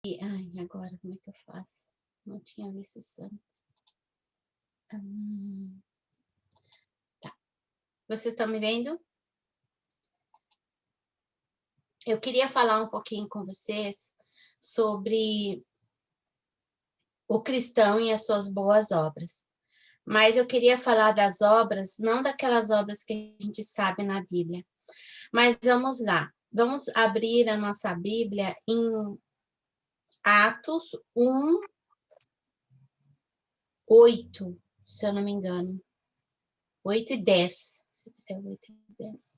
Ai, agora como é que eu faço? Não tinha visto isso antes. Tá. Vocês estão me vendo? Eu queria falar um pouquinho com vocês sobre o cristão e as suas boas obras. Mas eu queria falar das obras, não daquelas obras que a gente sabe na Bíblia. Mas vamos lá. Vamos abrir a nossa Bíblia em Atos 1, 8, se eu não me engano. 8 e 10. Se eu fizer 8 e 10.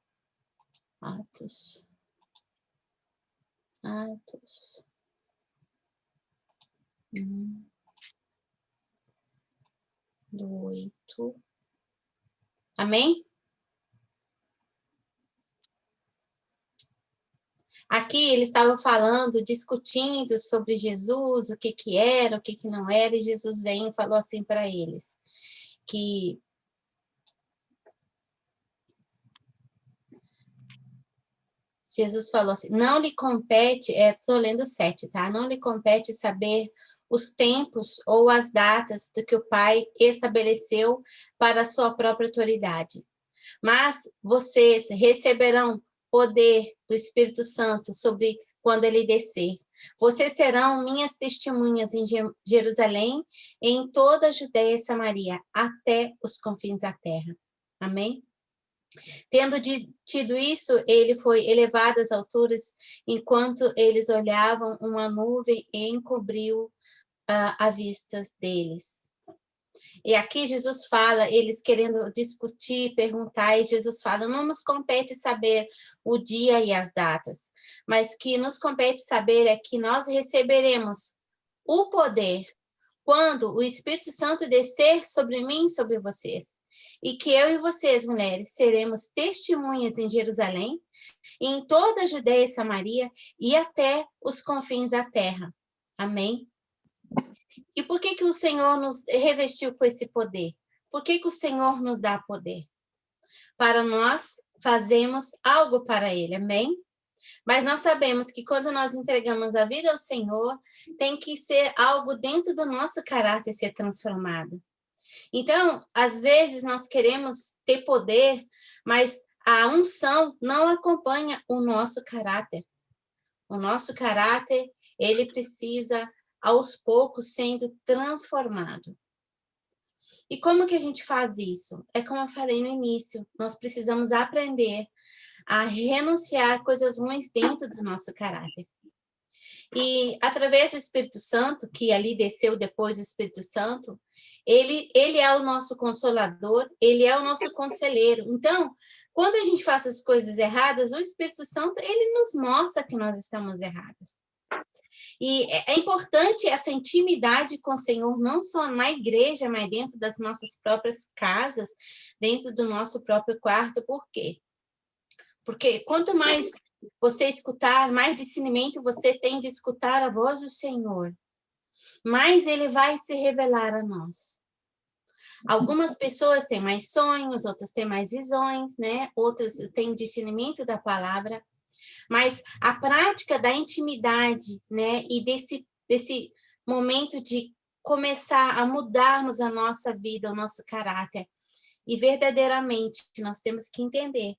Atos. 1, do 8. Amém? Aqui eles estavam falando, discutindo sobre Jesus, o que que era, o que que não era, e Jesus veio e falou assim para eles, que Jesus falou assim, não lhe compete, estou lendo 7, tá? Não lhe compete saber os tempos ou as datas do que o Pai estabeleceu para a sua própria autoridade. Mas vocês receberão poder do Espírito Santo sobre quando ele descer. Vocês serão minhas testemunhas em Jerusalém, em toda a Judéia e Samaria, até os confins da terra. Amém? Tendo tido isso, ele foi elevado às alturas, enquanto eles olhavam, uma nuvem encobriu a vistas deles. E aqui Jesus fala, eles querendo discutir, perguntar, e Jesus fala, não nos compete saber o dia e as datas, mas que nos compete saber é que nós receberemos o poder quando o Espírito Santo descer sobre mim e sobre vocês. E que eu e vocês, mulheres, seremos testemunhas em Jerusalém, em toda a Judéia e Samaria e até os confins da terra. Amém? E por que que o Senhor nos revestiu com esse poder? Por que que o Senhor nos dá poder? Para nós fazermos algo para Ele, amém? Mas nós sabemos que quando nós entregamos a vida ao Senhor, tem que ser algo dentro do nosso caráter ser transformado. Então, às vezes nós queremos ter poder, mas a unção não acompanha o nosso caráter. O nosso caráter, ele precisa aos poucos sendo transformado. E como que a gente faz isso? É como eu falei no início, nós precisamos aprender a renunciar a coisas ruins dentro do nosso caráter. E através do Espírito Santo, que ali desceu depois do Espírito Santo, ele é o nosso consolador, ele é o nosso conselheiro. Então, quando a gente faz as coisas erradas, o Espírito Santo, ele nos mostra que nós estamos errados. E é importante essa intimidade com o Senhor, não só na igreja, mas dentro das nossas próprias casas, dentro do nosso próprio quarto. Por quê? Porque quanto mais você escutar, mais discernimento você tem de escutar a voz do Senhor, mais ele vai se revelar a nós. Algumas pessoas têm mais sonhos, outras têm mais visões, né? Outras têm discernimento da palavra. Mas a prática da intimidade, né? E desse momento de começar a mudarmos a nossa vida, o nosso caráter. E verdadeiramente nós temos que entender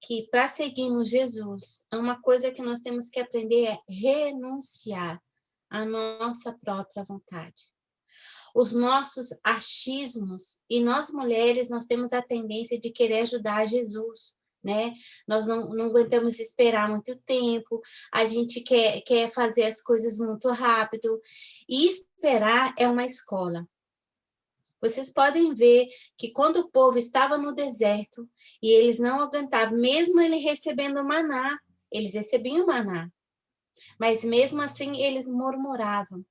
que para seguirmos Jesus, uma coisa que nós temos que aprender é renunciar à nossa própria vontade. Os nossos achismos, e nós mulheres, nós temos a tendência de querer ajudar Jesus, né? Nós não aguentamos esperar muito tempo, a gente quer fazer as coisas muito rápido, e esperar é uma escola. Vocês podem ver que quando o povo estava no deserto e eles não aguentavam, mesmo ele recebendo maná, eles recebiam maná, mas mesmo assim eles murmuravam.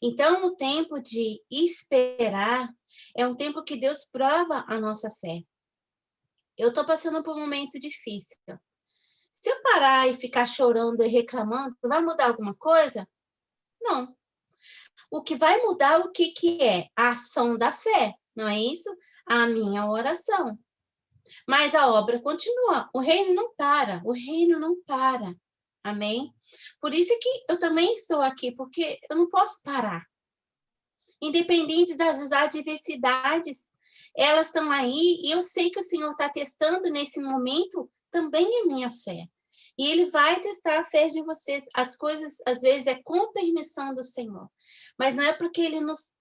Então, o tempo de esperar é um tempo que Deus prova a nossa fé. Eu estou passando por um momento difícil. Se eu parar e ficar chorando e reclamando, vai mudar alguma coisa? Não. O que vai mudar, o que é? A ação da fé, não é isso? A minha oração. Mas a obra continua. O reino não para. O reino não para. Amém? Por isso que eu também estou aqui, porque eu não posso parar. Independente das adversidades, elas estão aí e eu sei que o Senhor está testando nesse momento também a minha fé. E Ele vai testar a fé de vocês. As coisas, às vezes, é com permissão do Senhor. Mas não é porque Ele nos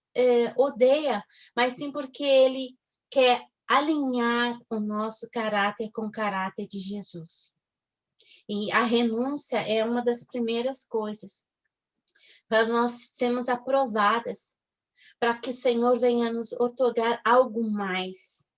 odeia, mas sim porque Ele quer alinhar o nosso caráter com o caráter de Jesus. E a renúncia é uma das primeiras coisas para nós sermos aprovadas, para que o Senhor venha nos otorgar algo mais,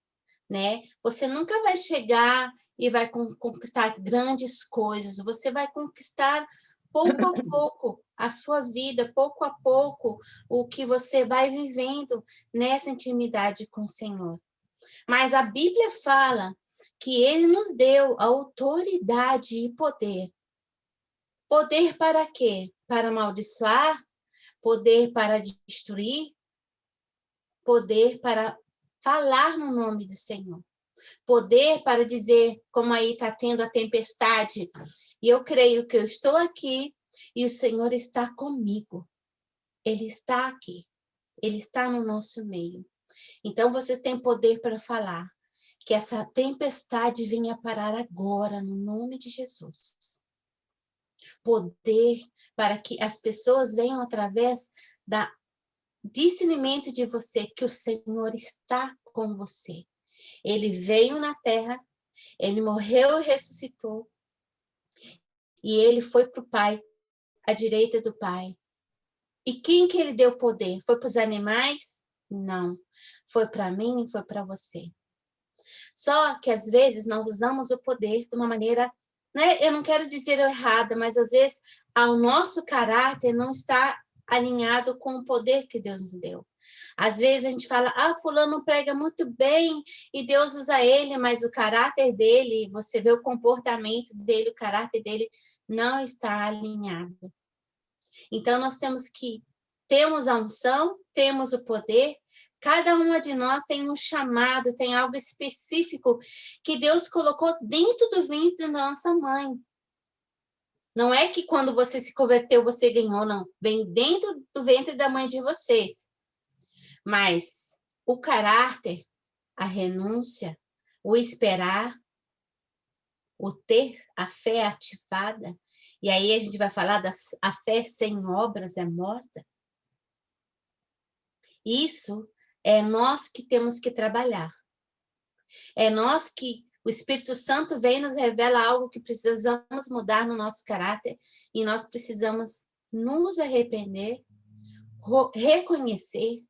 né? Você nunca vai chegar e vai conquistar grandes coisas, você vai conquistar pouco a pouco a sua vida, pouco a pouco o que você vai vivendo nessa intimidade com o Senhor. Mas a Bíblia fala que Ele nos deu autoridade e poder. Poder para quê? Para amaldiçoar? Poder para destruir? Poder para falar no nome do Senhor. Poder para dizer, como aí está tendo a tempestade, e eu creio que eu estou aqui e o Senhor está comigo. Ele está aqui. Ele está no nosso meio. Então, vocês têm poder para falar que essa tempestade venha parar agora, no nome de Jesus. Poder para que as pessoas venham através da discernimento de você, que o Senhor está com você. Ele veio na terra, ele morreu e ressuscitou, e ele foi para o Pai, à direita do Pai. E quem que ele deu poder? Foi para os animais? Não. Foi para mim e foi para você. Só que às vezes nós usamos o poder de uma maneira, né? Eu não quero dizer errada, mas às vezes o nosso caráter não está alinhado com o poder que Deus nos deu. Às vezes a gente fala, fulano prega muito bem e Deus usa ele, mas o caráter dele, você vê o comportamento dele, o caráter dele não está alinhado. Então nós temos a unção, temos o poder, cada uma de nós tem um chamado, tem algo específico que Deus colocou dentro do ventre da nossa mãe. Não é que quando você se converteu, você ganhou, não. Vem dentro do ventre da mãe de vocês. Mas o caráter, a renúncia, o esperar, o ter a fé ativada, e aí a gente vai falar a fé sem obras é morta. Isso é nós que temos que trabalhar. É nós que o Espírito Santo vem e nos revela algo que precisamos mudar no nosso caráter e nós precisamos nos arrepender, reconhecer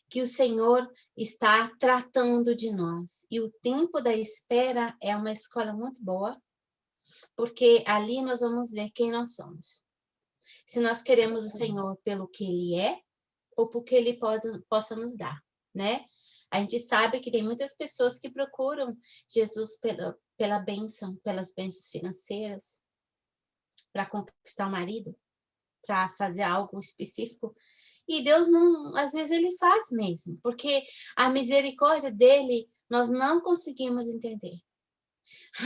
que o Senhor está tratando de nós. E o tempo da espera é uma escola muito boa, porque ali nós vamos ver quem nós somos. Se nós queremos o Senhor pelo que Ele é ou porque Ele possa nos dar, né? A gente sabe que tem muitas pessoas que procuram Jesus pela bênção, pelas bênçãos financeiras, para conquistar o marido, para fazer algo específico. E Deus não, às vezes Ele faz mesmo, porque a misericórdia dele nós não conseguimos entender.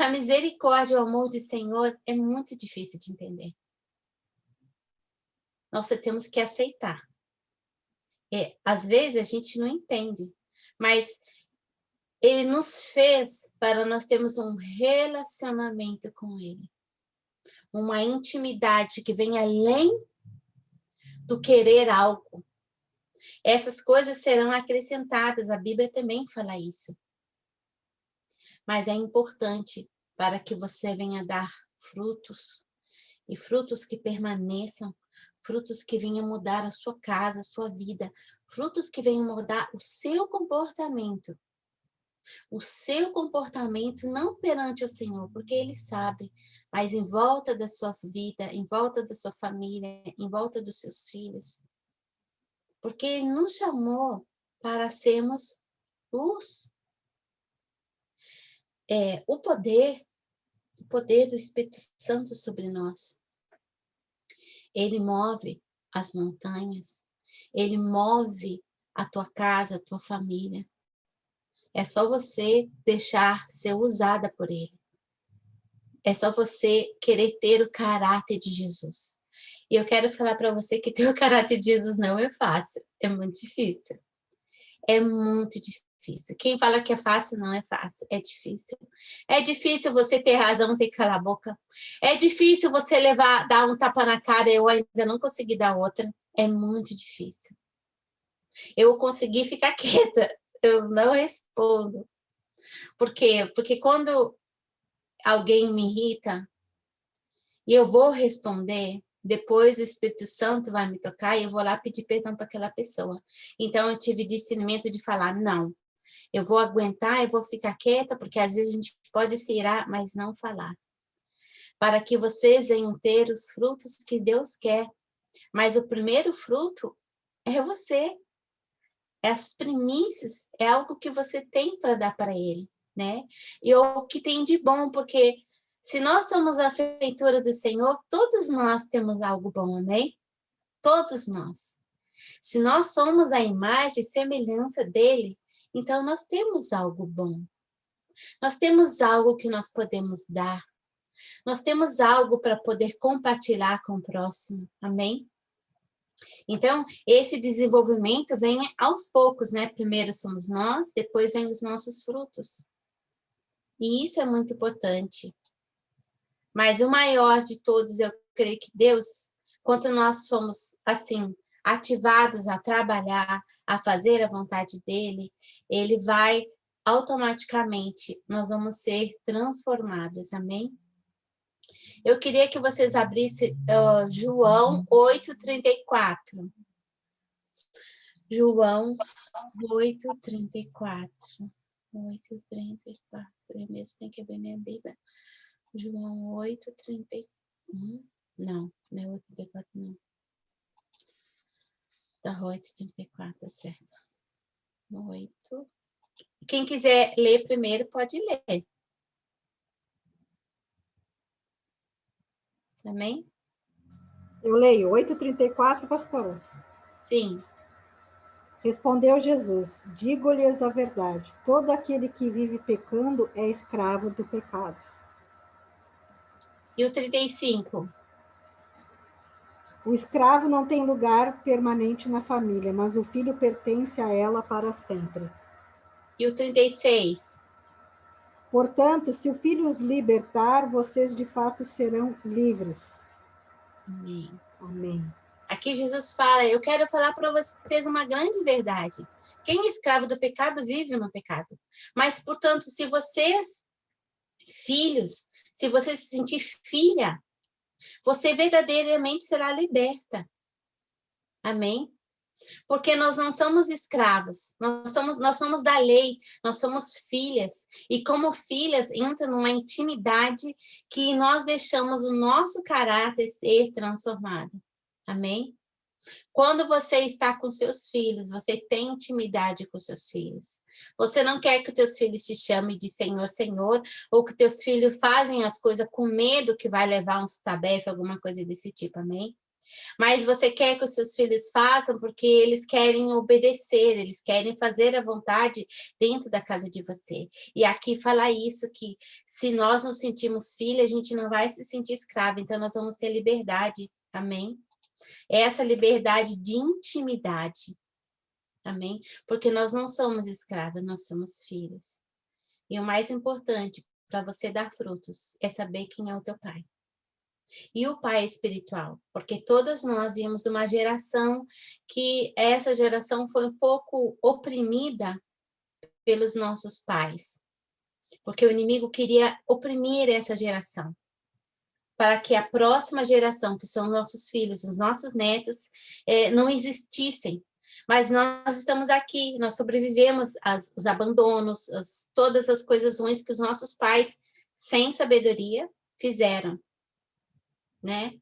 A misericórdia, o amor do Senhor é muito difícil de entender. Nós temos que aceitar. Às vezes a gente não entende, mas Ele nos fez para nós termos um relacionamento com Ele. Uma intimidade que vem além do querer algo. Essas coisas serão acrescentadas, a Bíblia também fala isso. Mas é importante para que você venha dar frutos, e frutos que permaneçam, frutos que venham mudar a sua casa, a sua vida, frutos que venham mudar o seu comportamento. O seu comportamento não perante o Senhor, porque Ele sabe, mas em volta da sua vida, em volta da sua família, em volta dos seus filhos. Porque Ele nos chamou para sermos luz. O poder do Espírito Santo sobre nós. Ele move as montanhas, Ele move a tua casa, a tua família. É só você deixar ser usada por Ele. É só você querer ter o caráter de Jesus. E eu quero falar para você que ter o caráter de Jesus não é fácil. É muito difícil. É muito difícil. Quem fala que é fácil, não é fácil. É difícil. É difícil você ter razão, ter que calar a boca. É difícil você dar um tapa na cara e eu ainda não consegui dar outra. É muito difícil. Eu consegui ficar quieta. Eu não respondo. Por quê? Porque quando alguém me irrita e eu vou responder, depois o Espírito Santo vai me tocar e eu vou lá pedir perdão para aquela pessoa. Então, eu tive discernimento de falar, não, eu vou aguentar, eu vou ficar quieta, porque às vezes a gente pode se irar, mas não falar. Para que vocês venham ter os frutos que Deus quer. Mas o primeiro fruto é você. As primícias é algo que você tem para dar para Ele, né? E o que tem de bom, porque se nós somos a feitura do Senhor, todos nós temos algo bom, amém? Todos nós. Se nós somos a imagem e semelhança dele, então nós temos algo bom. Nós temos algo que nós podemos dar. Nós temos algo para poder compartilhar com o próximo, amém? Então, esse desenvolvimento vem aos poucos, né? Primeiro somos nós, depois vem os nossos frutos. E isso é muito importante. Mas o maior de todos, eu creio que Deus, quanto nós fomos, assim, ativados a trabalhar, a fazer a vontade dele, ele vai automaticamente, nós vamos ser transformados, amém? Eu queria que vocês abrissem João 8:34. João 8:34. 8:34. Eu mesmo tenho que abrir minha Bíblia. João 8:31. Não é 8:34, não. Tá 8:34, tá certo. 8. Quem quiser ler primeiro, pode ler. Amém? Eu leio 8:34, pastor. Sim. Respondeu Jesus: digo-lhes a verdade, todo aquele que vive pecando é escravo do pecado. E o 35? O escravo não tem lugar permanente na família, mas o filho pertence a ela para sempre. E o 36? Portanto, se o filho os libertar, vocês de fato serão livres. Amém. Amém. Aqui Jesus fala, eu quero falar para vocês uma grande verdade. Quem é escravo do pecado vive no pecado. Mas, portanto, se vocês, filhos, se você se sentir filha, você verdadeiramente será liberta. Amém? Porque nós não somos escravos, nós somos da lei, nós somos filhas. E como filhas, entra numa intimidade que nós deixamos o nosso caráter ser transformado. Amém? Quando você está com seus filhos, você tem intimidade com seus filhos. Você não quer que os teus filhos te chamem de Senhor, Senhor, ou que teus filhos fazem as coisas com medo que vai levar uns tabefes, alguma coisa desse tipo, amém? Mas você quer que os seus filhos façam porque eles querem obedecer, eles querem fazer a vontade dentro da casa de você. E aqui fala isso, que se nós nos sentimos filhos, a gente não vai se sentir escravo, então nós vamos ter liberdade, amém? Essa liberdade de intimidade, amém? Porque nós não somos escravos, nós somos filhos. E o mais importante para você dar frutos é saber quem é o teu pai. E o pai espiritual, porque todas nós vimos uma geração que essa geração foi um pouco oprimida pelos nossos pais, porque o inimigo queria oprimir essa geração, para que a próxima geração, que são nossos filhos, os nossos netos, não existissem. Mas nós estamos aqui, nós sobrevivemos aos abandonos, todas as coisas ruins que os nossos pais, sem sabedoria, fizeram. Né?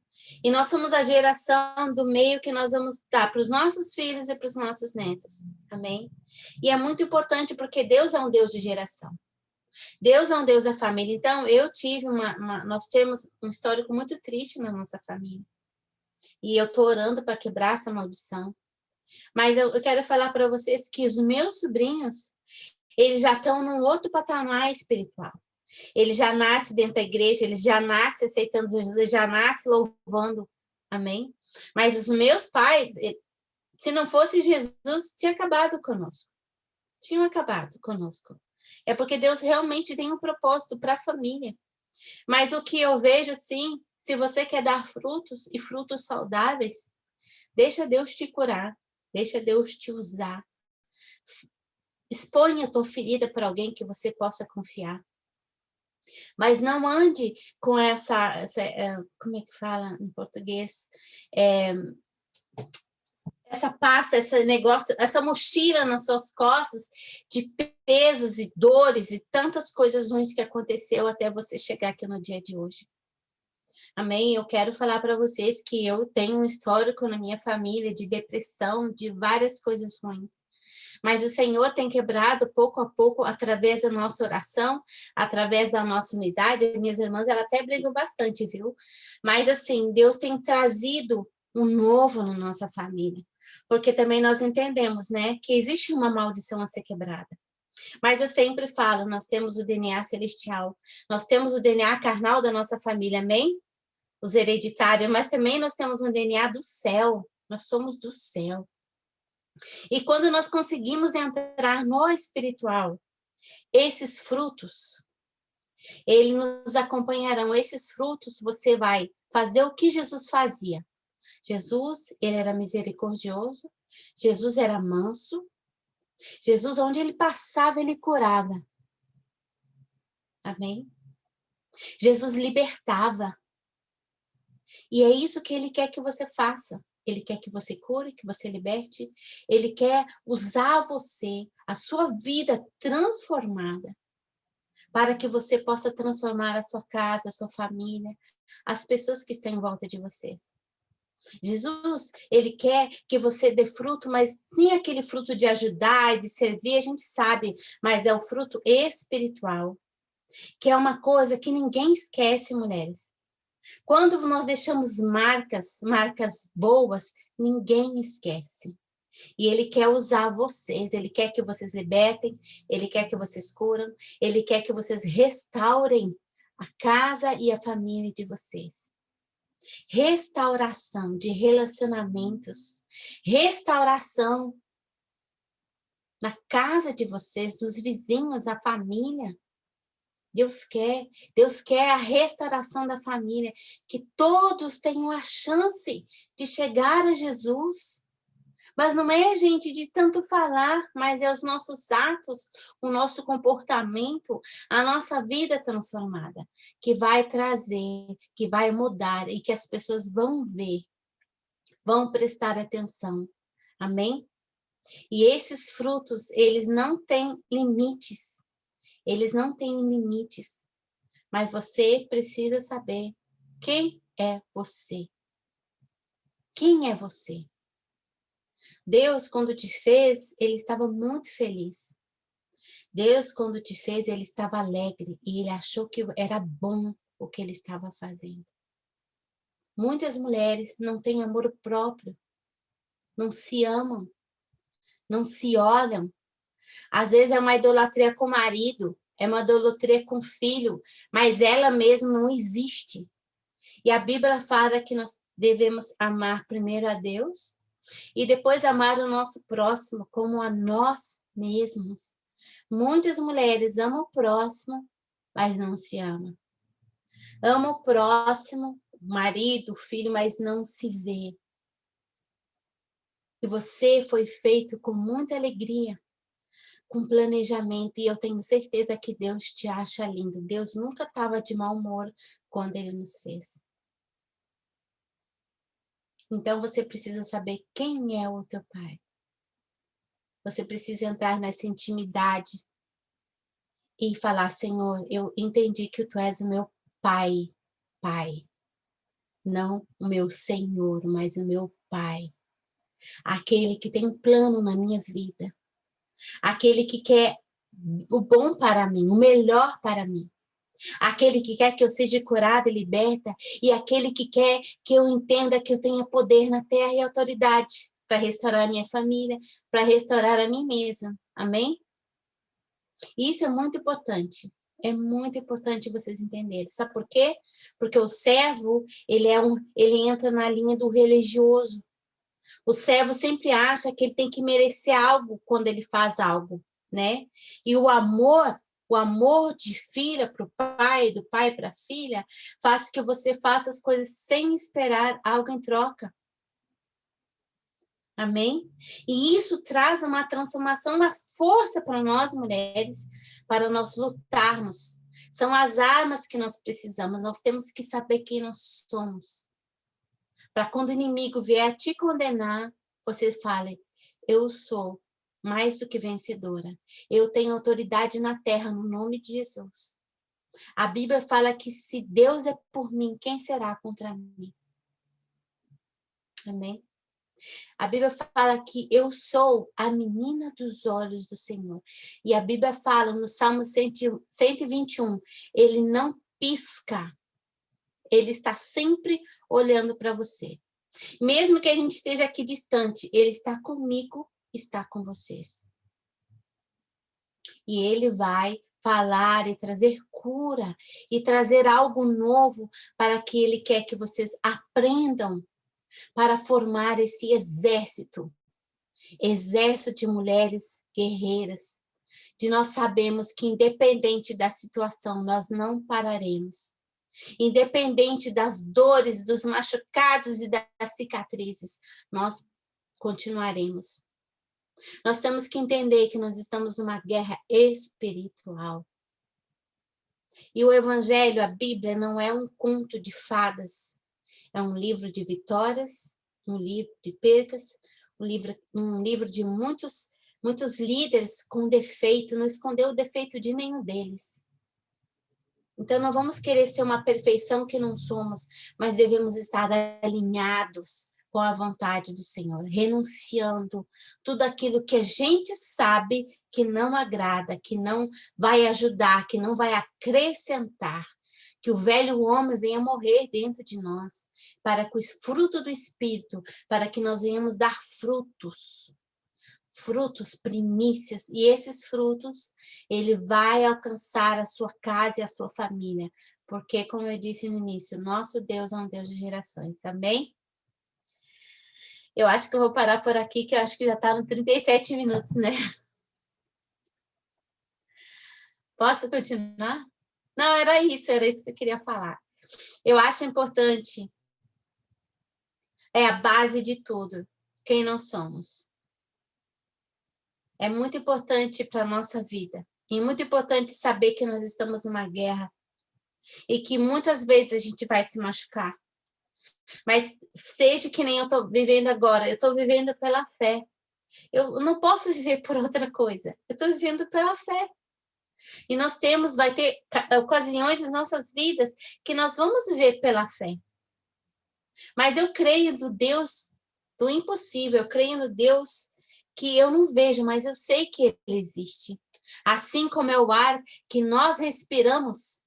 E nós somos a geração do meio que nós vamos dar para os nossos filhos e para os nossos netos. Amém? E é muito importante porque Deus é um Deus de geração. Deus é um Deus da família. Então, nós temos um histórico muito triste na nossa família. E eu estou orando para quebrar essa maldição. Mas eu quero falar para vocês que os meus sobrinhos, eles já estão num outro patamar espiritual. Ele já nasce dentro da igreja, ele já nasce aceitando Jesus, ele já nasce louvando. Amém? Mas os meus pais, se não fosse Jesus, tinha acabado conosco. Tinham acabado conosco. É porque Deus realmente tem um propósito para a família. Mas o que eu vejo, sim, se você quer dar frutos e frutos saudáveis, deixa Deus te curar, deixa Deus te usar. Exponha a tua ferida para alguém que você possa confiar. Mas não ande com essa como é que fala em português? Essa pasta, esse negócio, essa mochila nas suas costas de pesos e dores e tantas coisas ruins que aconteceu até você chegar aqui no dia de hoje. Amém? Eu quero falar para vocês que eu tenho um histórico na minha família de depressão, de várias coisas ruins. Mas o Senhor tem quebrado pouco a pouco através da nossa oração, através da nossa unidade. Minhas irmãs, elas até brigam bastante, viu? Mas assim, Deus tem trazido um novo na nossa família. Porque também nós entendemos, né, que existe uma maldição a ser quebrada. Mas eu sempre falo, nós temos o DNA celestial, nós temos o DNA carnal da nossa família, amém? Os hereditários, mas também nós temos um DNA do céu, nós somos do céu. E quando nós conseguimos entrar no espiritual, esses frutos, eles nos acompanharão. Esses frutos, você vai fazer o que Jesus fazia. Jesus, ele era misericordioso. Jesus era manso. Jesus, onde ele passava, ele curava. Amém? Jesus libertava. E é isso que ele quer que você faça. Ele quer que você cure, que você liberte. Ele quer usar você, a sua vida transformada, para que você possa transformar a sua casa, a sua família, as pessoas que estão em volta de vocês. Jesus, ele quer que você dê fruto, mas sim aquele fruto de ajudar e de servir, a gente sabe, mas é o fruto espiritual, que é uma coisa que ninguém esquece, mulheres. Quando nós deixamos marcas boas, ninguém esquece. E ele quer usar vocês, ele quer que vocês libertem, ele quer que vocês curam, ele quer que vocês restaurem a casa e a família de vocês. Restauração de relacionamentos, restauração na casa de vocês, dos vizinhos, a família. Deus quer a restauração da família, que todos tenham a chance de chegar a Jesus. Mas não é a gente de tanto falar, mas é os nossos atos, o nosso comportamento, a nossa vida transformada, que vai trazer, que vai mudar e que as pessoas vão ver, vão prestar atenção. Amém? E esses frutos, eles não têm limites. Eles não têm limites. Mas você precisa saber quem é você. Quem é você? Deus, quando te fez, ele estava muito feliz. Deus, quando te fez, ele estava alegre e ele achou que era bom o que ele estava fazendo. Muitas mulheres não têm amor próprio, não se amam, não se olham. Às vezes é uma idolatria com o marido, é uma idolatria com o filho, mas ela mesma não existe. E a Bíblia fala que nós devemos amar primeiro a Deus e depois amar o nosso próximo como a nós mesmos. Muitas mulheres amam o próximo, mas não se amam. Amam o próximo, o marido, o filho, mas não se vê. E você foi feito com muita alegria, com planejamento, e eu tenho certeza que Deus te acha lindo. Deus nunca estava de mau humor quando ele nos fez. Então você precisa saber quem é o teu pai. Você precisa entrar nessa intimidade e falar: Senhor, eu entendi que tu és o meu pai, pai. Não o meu Senhor, mas o meu pai. Aquele que tem um plano na minha vida. Aquele que quer o bom para mim, o melhor para mim. Aquele que quer que eu seja curada e liberta. E aquele que quer que eu entenda que eu tenha poder na terra e autoridade para restaurar a minha família, para restaurar a mim mesma. Amém? Isso é muito importante. É muito importante vocês entenderem. Sabe por quê? Porque o servo, ele entra na linha do religioso. O servo sempre acha que ele tem que merecer algo quando ele faz algo, né? E o amor de filha para o pai, do pai para a filha, faz que você faça as coisas sem esperar algo em troca. Amém? E isso traz uma transformação, uma força para nós mulheres, para nós lutarmos. São as armas que nós precisamos. Nós temos que saber quem nós somos. Para quando o inimigo vier te condenar, você fale, eu sou mais do que vencedora. Eu tenho autoridade na terra, no nome de Jesus. A Bíblia fala que se Deus é por mim, quem será contra mim? Amém? A Bíblia fala que eu sou a menina dos olhos do Senhor. E a Bíblia fala no Salmo 121, ele não pisca. Ele está sempre olhando para você. Mesmo que a gente esteja aqui distante, ele está comigo, está com vocês. E ele vai falar e trazer cura e trazer algo novo para que ele quer que vocês aprendam para formar esse exército de mulheres guerreiras, de nós sabemos que independente da situação, nós não pararemos. Independente das dores, dos machucados e das cicatrizes, nós continuaremos. Nós temos que entender que nós estamos numa guerra espiritual. E o Evangelho, a Bíblia, não é um conto de fadas. É um livro de vitórias, um livro de percas, um livro de muitos líderes com defeito, não escondeu o defeito de nenhum deles. Então, não vamos querer ser uma perfeição que não somos, mas devemos estar alinhados com a vontade do Senhor, renunciando tudo aquilo que a gente sabe que não agrada, que não vai ajudar, que não vai acrescentar. Que o velho homem venha morrer dentro de nós, para que o fruto do Espírito, para que nós venhamos dar frutos, primícias, e esses frutos, ele vai alcançar a sua casa e a sua família, porque, como eu disse no início, nosso Deus é um Deus de gerações, também? Eu acho que eu vou parar por aqui, que eu acho que já está no 37 minutos, né? Posso continuar? Não, era isso que eu queria falar. Eu acho importante, é a base de tudo, quem nós somos. É muito importante para a nossa vida. E muito importante saber que nós estamos numa guerra. E que muitas vezes a gente vai se machucar. Mas seja que nem eu estou vivendo agora, eu estou vivendo pela fé. Eu não posso viver por outra coisa. Eu estou vivendo pela fé. E vai ter ocasiões nas nossas vidas que nós vamos viver pela fé. Mas eu creio no Deus do impossível, eu creio no Deus que eu não vejo, mas eu sei que ele existe. Assim como é o ar que nós respiramos,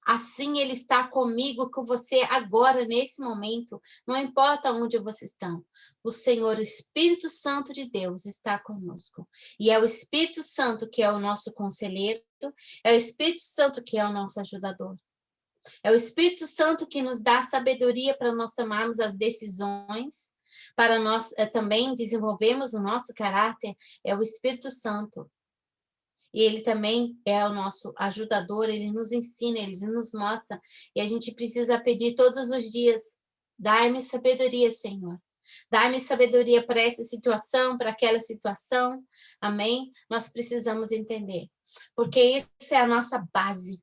assim ele está comigo, com você agora, nesse momento. Não importa onde vocês estão. O Senhor, o Espírito Santo de Deus está conosco. E é o Espírito Santo que é o nosso conselheiro, é o Espírito Santo que é o nosso ajudador. É o Espírito Santo que nos dá sabedoria para nós tomarmos as decisões, para nós também desenvolvermos o nosso caráter. É o Espírito Santo. E ele também é o nosso ajudador, ele nos ensina, ele nos mostra. E a gente precisa pedir todos os dias, dai-me sabedoria, Senhor. Dai-me sabedoria para essa situação, para aquela situação. Amém? Nós precisamos entender. Porque isso é a nossa base.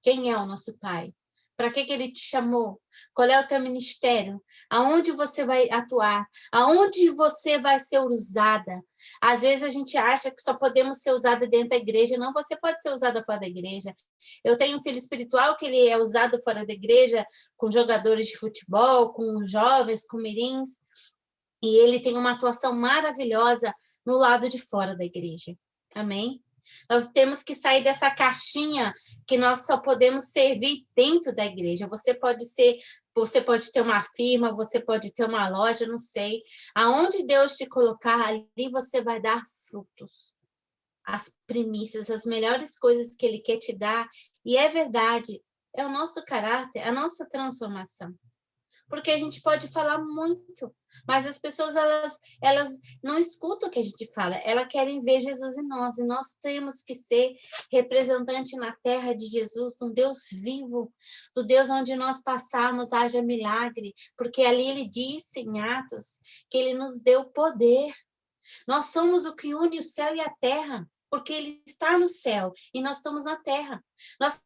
Quem é o nosso Pai? Para que ele te chamou? Qual é o teu ministério? Aonde você vai atuar? Aonde você vai ser usada? Às vezes a gente acha que só podemos ser usada dentro da igreja. Não, você pode ser usada fora da igreja. Eu tenho um filho espiritual que ele é usado fora da igreja com jogadores de futebol, com jovens, com mirins. E ele tem uma atuação maravilhosa no lado de fora da igreja. Amém? Nós temos que sair dessa caixinha que nós só podemos servir dentro da igreja. Você pode ter uma firma, você pode ter uma loja, não sei. Aonde Deus te colocar, ali você vai dar frutos. as primícias, as melhores coisas que Ele quer te dar. E é verdade, é o nosso caráter, a nossa transformação. Porque a gente pode falar muito, mas as pessoas, elas não escutam o que a gente fala, elas querem ver Jesus em nós, e nós temos que ser representante na terra de Jesus, do Deus vivo, do Deus onde nós passarmos, haja milagre, porque ali Ele disse em Atos que Ele nos deu poder. Nós somos o que une o céu e a terra, porque Ele está no céu e nós estamos na terra. Nós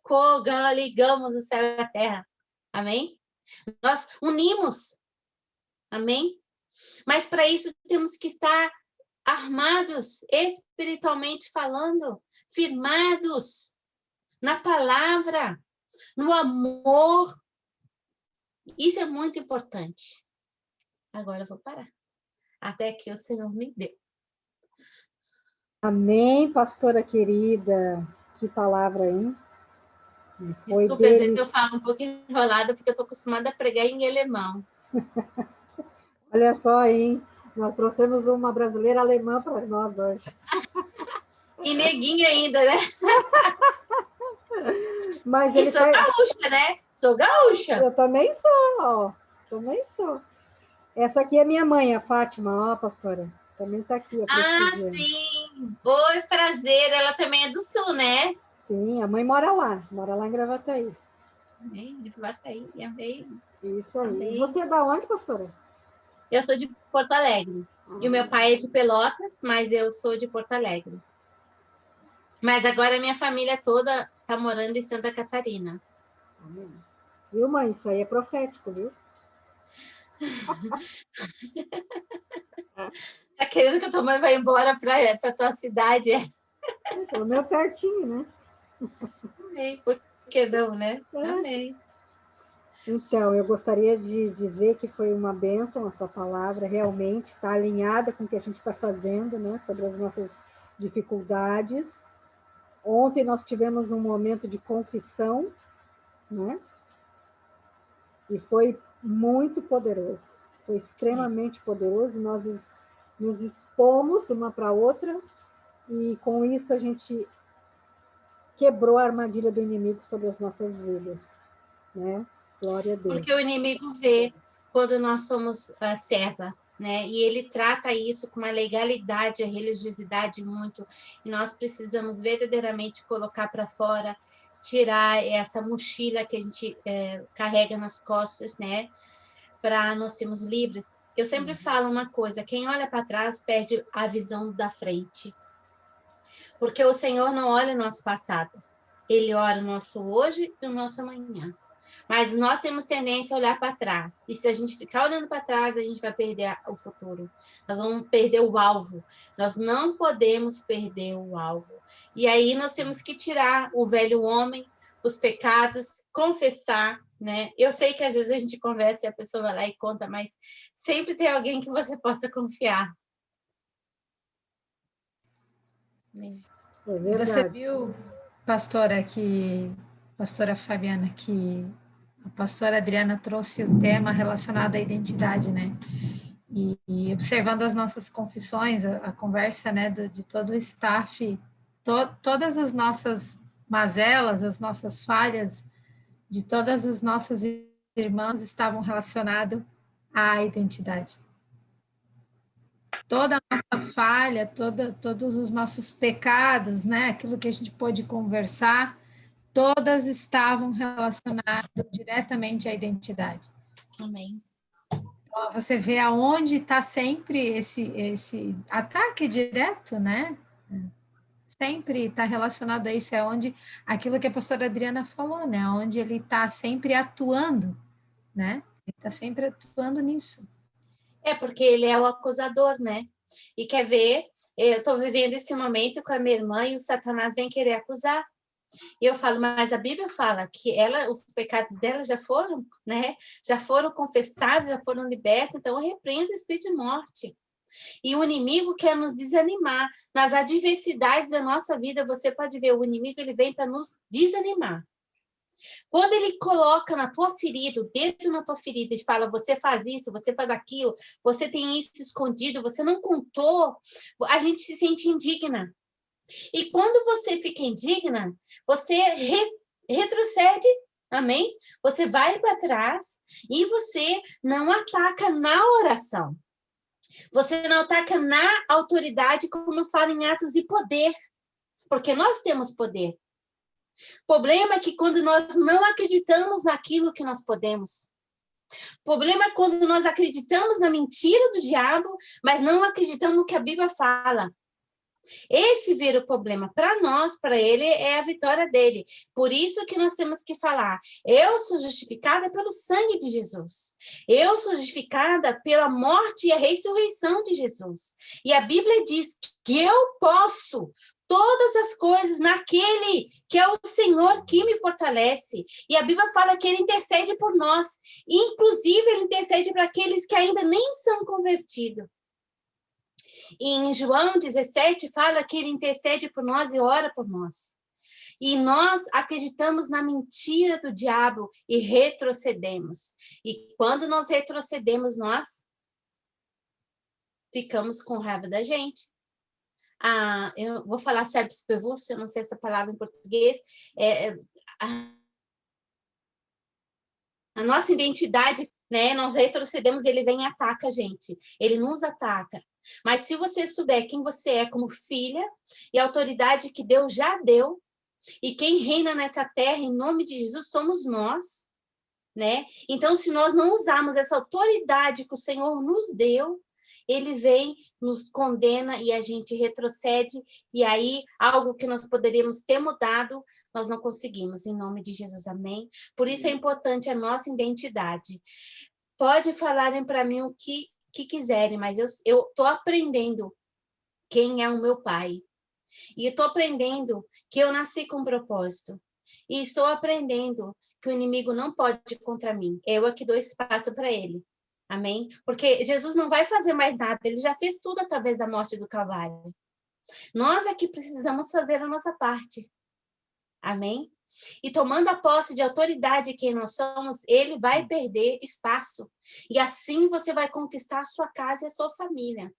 coligamos o céu e a terra. Amém? Nós unimos. Amém? Mas para isso temos que estar armados, espiritualmente falando, firmados na palavra, no amor. Isso é muito importante. Agora eu vou parar. Até que o Senhor me deu. Amém, pastora querida. Que palavra, hein? Desculpa, às vezes eu falo um pouco enrolada, porque eu estou acostumada a pregar em alemão. Olha só, hein? Nós trouxemos uma brasileira alemã para nós hoje. E neguinha ainda, né? Mas e sou gaúcha, né? Sou gaúcha. Eu também sou, ó. Também sou. Essa aqui é minha mãe, a Fátima, ó, pastora. Também está aqui. Sim. Oi, prazer. Ela também é do Sul, né? Sim, a mãe mora lá em Gravataí. Amém, Gravataí, amém. Isso aí. Amém. E você é da onde, pastora? Eu sou de Porto Alegre. E o meu pai é de Pelotas, mas eu sou de Porto Alegre. Mas agora a minha família toda está morando em Santa Catarina. Amém. Viu, mãe? Isso aí é profético, viu? Tá querendo que a tua mãe vá embora para tua cidade? Pelo menos pertinho, né? Amém. Por que não, né? Amém. Então, eu gostaria de dizer que foi uma bênção a sua palavra, realmente está alinhada com o que a gente está fazendo, né? Sobre as nossas dificuldades. Ontem nós tivemos um momento de confissão, né? E foi muito poderoso. Foi extremamente poderoso. Nós nos expomos uma para a outra e com isso a gente quebrou a armadilha do inimigo sobre as nossas vidas, né? Glória a Deus. Porque o inimigo vê quando nós somos serva, né? E ele trata isso com uma legalidade, a religiosidade muito. E nós precisamos verdadeiramente colocar para fora, tirar essa mochila que a gente carrega nas costas, né? Para nós sermos livres. Eu sempre falo uma coisa: quem olha para trás perde a visão da frente. Porque o Senhor não olha o nosso passado. Ele olha o nosso hoje e o nosso amanhã. Mas nós temos tendência a olhar para trás. E se a gente ficar olhando para trás, a gente vai perder o futuro. Nós vamos perder o alvo. Nós não podemos perder o alvo. E aí nós temos que tirar o velho homem, os pecados, confessar, né? Eu sei que às vezes a gente conversa e a pessoa vai lá e conta, mas sempre tem alguém que você possa confiar. É verdade. Você viu, pastora Fabiana, que a pastora Adriana trouxe o tema relacionado à identidade, né? E observando as nossas confissões, a conversa, né, de todo o staff, todas as nossas mazelas, as nossas falhas, de todas as nossas irmãs estavam relacionadas à identidade. Toda a nossa falha, todos os nossos pecados, né, aquilo que a gente pôde conversar, todas estavam relacionadas diretamente à identidade. Amém. Então, você vê aonde está sempre esse ataque direto, né? Sempre está relacionado a isso, é onde aquilo que a pastora Adriana falou, né? Onde ele está sempre atuando, né? Ele está sempre atuando nisso. É porque ele é o acusador, né? E quer ver, eu estou vivendo esse momento com a minha irmã e o Satanás vem querer acusar. E eu falo, mas a Bíblia fala que os pecados dela já foram, né? Já foram confessados, já foram libertos, então eu repreendo o espírito de morte. E o inimigo quer nos desanimar. Nas adversidades da nossa vida, você pode ver, o inimigo ele vem para nos desanimar. Quando ele coloca na tua ferida, o dedo na tua ferida e fala, você faz isso, você faz aquilo, você tem isso escondido, você não contou, a gente se sente indigna. E quando você fica indigna, você retrocede, amém? Você vai para trás e você não ataca na oração. Você não ataca na autoridade, como eu falo em Atos, e poder. Porque nós temos poder. O problema é que quando nós não acreditamos naquilo que nós podemos. O problema é quando nós acreditamos na mentira do diabo, mas não acreditamos no que a Bíblia fala. Esse vira o problema. Para nós, para ele, é a vitória dele. Por isso que nós temos que falar, eu sou justificada pelo sangue de Jesus. Eu sou justificada pela morte e a ressurreição de Jesus. E a Bíblia diz que eu posso todas as coisas naquele que é o Senhor que me fortalece. E a Bíblia fala que ele intercede por nós. Inclusive, ele intercede para aqueles que ainda nem são convertidos. E em João 17 fala que ele intercede por nós e ora por nós. E nós acreditamos na mentira do diabo e retrocedemos. E quando nós retrocedemos, nós ficamos com raiva da gente. Eu vou falar serpes perverso, eu não sei essa palavra em português. A nossa identidade, né? Nós retrocedemos, ele vem e ataca a gente. Ele nos ataca. Mas se você souber quem você é como filha e a autoridade que Deus já deu, e quem reina nessa terra em nome de Jesus somos nós, né? Então, se nós não usarmos essa autoridade que o Senhor nos deu, ele vem, nos condena e a gente retrocede, e aí algo que nós poderíamos ter mudado, nós não conseguimos, em nome de Jesus, amém? Por isso é importante a nossa identidade. Pode falarem para mim o que quiserem, mas eu estou aprendendo quem é o meu pai. E estou aprendendo que eu nasci com propósito. E estou aprendendo que o inimigo não pode ir contra mim. Eu é que dou espaço para ele. Amém? Porque Jesus não vai fazer mais nada. Ele já fez tudo através da morte do Calvário. Nós é que precisamos fazer a nossa parte. Amém? E tomando a posse de autoridade quem nós somos, ele vai perder espaço. E assim você vai conquistar a sua casa e a sua família.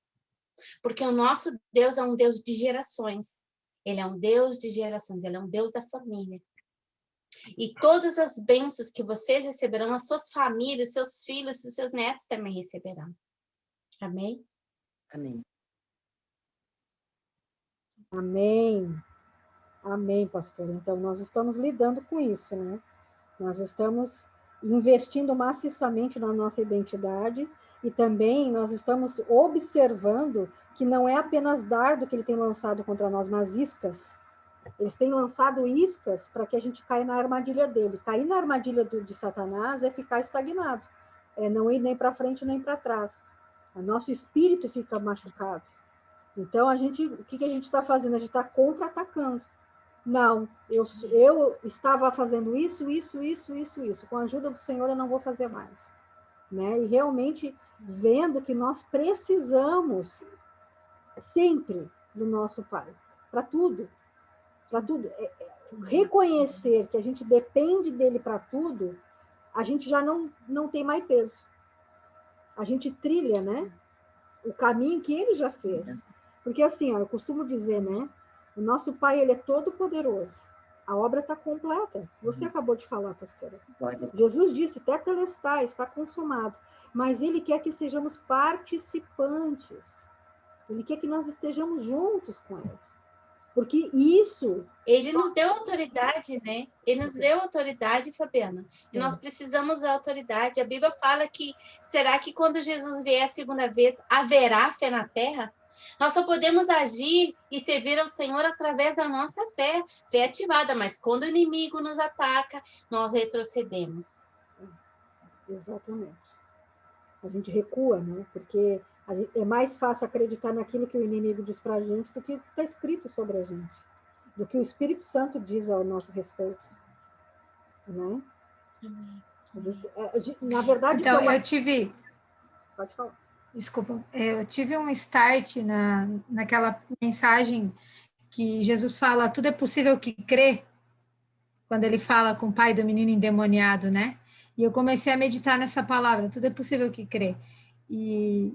Porque o nosso Deus é um Deus de gerações. Ele é um Deus de gerações, ele é um Deus da família. E todas as bênçãos que vocês receberão, as suas famílias, seus filhos e seus netos também receberão. Amém? Amém. Amém. Amém, pastor. Então, nós estamos lidando com isso, né? Nós estamos investindo maciçamente na nossa identidade e também nós estamos observando que não é apenas dardo que ele tem lançado contra nós, mas iscas. Eles têm lançado iscas para que a gente caia na armadilha dele. Cair na armadilha de Satanás é ficar estagnado, é não ir nem para frente nem para trás. O nosso espírito fica machucado. Então, o que a gente está fazendo? A gente está contra-atacando. Não, eu estava fazendo isso. Com a ajuda do Senhor, eu não vou fazer mais. Né? E realmente vendo que nós precisamos sempre do nosso Pai. Para tudo. Para tudo. Reconhecer que a gente depende dele para tudo, a gente já não tem mais peso. A gente trilha, né? O caminho que ele já fez. Porque assim, eu costumo dizer, né? O nosso Pai, ele é todo poderoso. A obra está completa. Você acabou de falar, pastora. Jesus disse, tetelestai, está consumado. Mas ele quer que sejamos participantes. Ele quer que nós estejamos juntos com ele. Porque isso... Ele nos deu autoridade, né? Ele nos deu autoridade, Fabiana. E nós precisamos da autoridade. A Bíblia fala que, será que quando Jesus vier a segunda vez, haverá fé na terra? Nós só podemos agir e servir ao Senhor através da nossa fé ativada, mas quando o inimigo nos ataca, nós retrocedemos. Exatamente. A gente recua, né? Porque é mais fácil acreditar naquilo que o inimigo diz para a gente do que está escrito sobre a gente, do que o Espírito Santo diz ao nosso respeito. Né? Na verdade, então, eu tive... Pode falar. Desculpa, eu tive um start naquela mensagem que Jesus fala, tudo é possível que crê. quando ele fala com o pai do menino endemoniado, né? E eu comecei a meditar nessa palavra, tudo é possível que crê. E